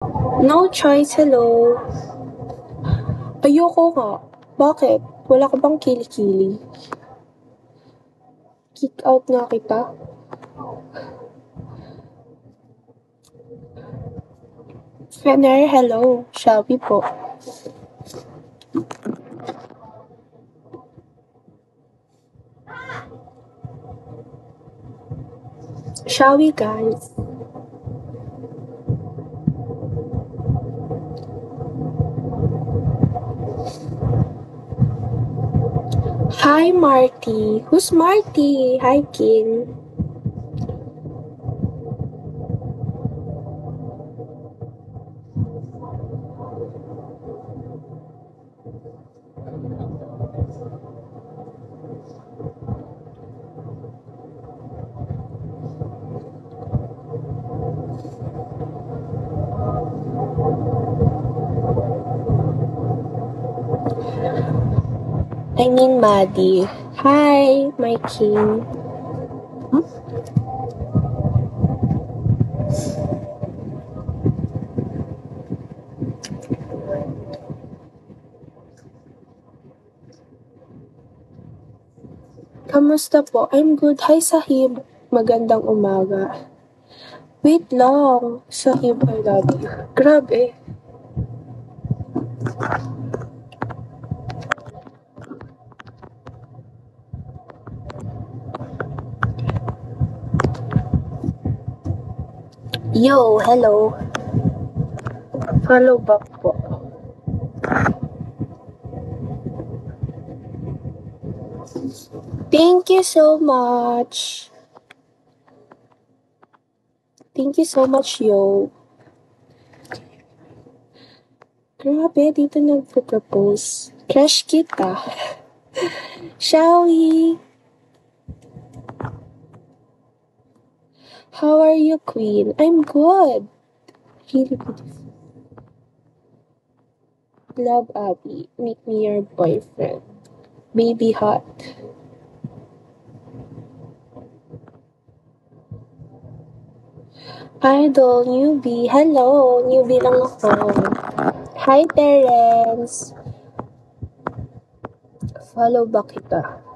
No choice, hello. Ayoko nga. Bakit? Wala ka bang kilikili? Kick out nga kita. Fener, hello. Shall we po? Shall we, guys? Hi, Marty. Who's Marty? Hi, King. I mean, Maddie. Hi, my king. Kamusta po? I'm good. Hi, Sahib. Magandang umaga. Wait lang. Sahib, I love you. Grabe. Yo, hello. Follow back po. Thank you so much. Thank you so much, yo. Grabe, dito nagpo-propose. Crush kita. Shall we? How are you, queen? I'm good. Really beautiful. Love Abby. Make me your boyfriend. Baby hot. Idol, newbie. Hello, newbie lang ako. Hi, Terence. Follow ba kita?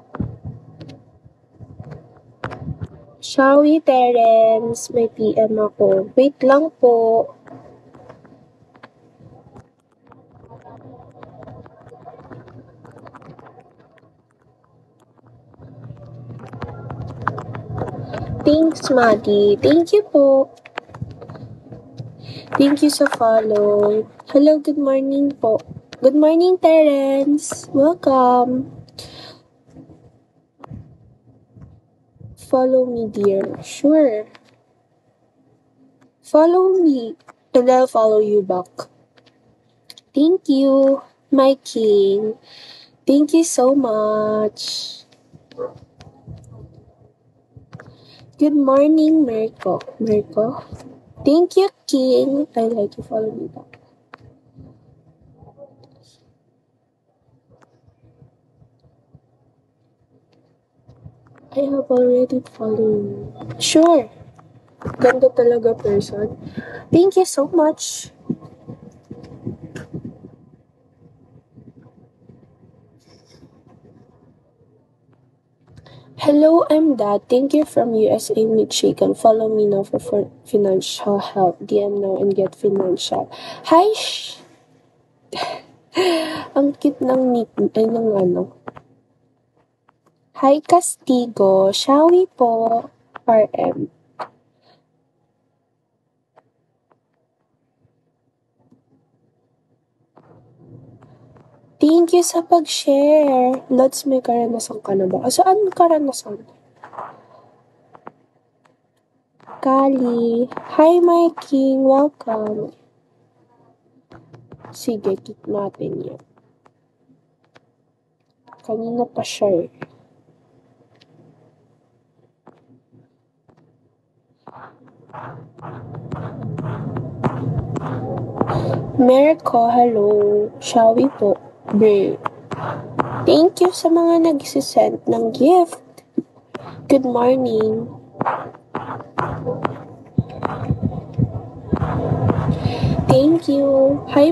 Shall we, Terence? May PM ako. Wait lang po. Thanks, Maddie. Thank you po. Thank you sa follow. Hello, good morning po. Good morning, Terence. Welcome. Follow me, dear. Sure. Follow me, and I'll follow you back. Thank you, my king. Thank you so much. Good morning, Mirko. Mirko? Thank you, king. I like you. Follow me back. I have already followed you. Sure. Ganda talaga person. Thank you so much. Hello, I'm Dad. Thank you from USA Michigan. Follow me now for financial help. DM now and get financial. Hi, Ang cute ng nick, ay ng ano. Hi, Castigo. Shall we po? RM. Thank you sa pag-share. Lots, may karanasan ka na ba? Saan karanasan? Kali. Hi, my king. Welcome. Sige, kick natin yan. Kanina pa siya eh. Merko, hello. Shall we po? Bro. Thank you sa mga nagsisend ng gift. Good morning. Thank you. Hi,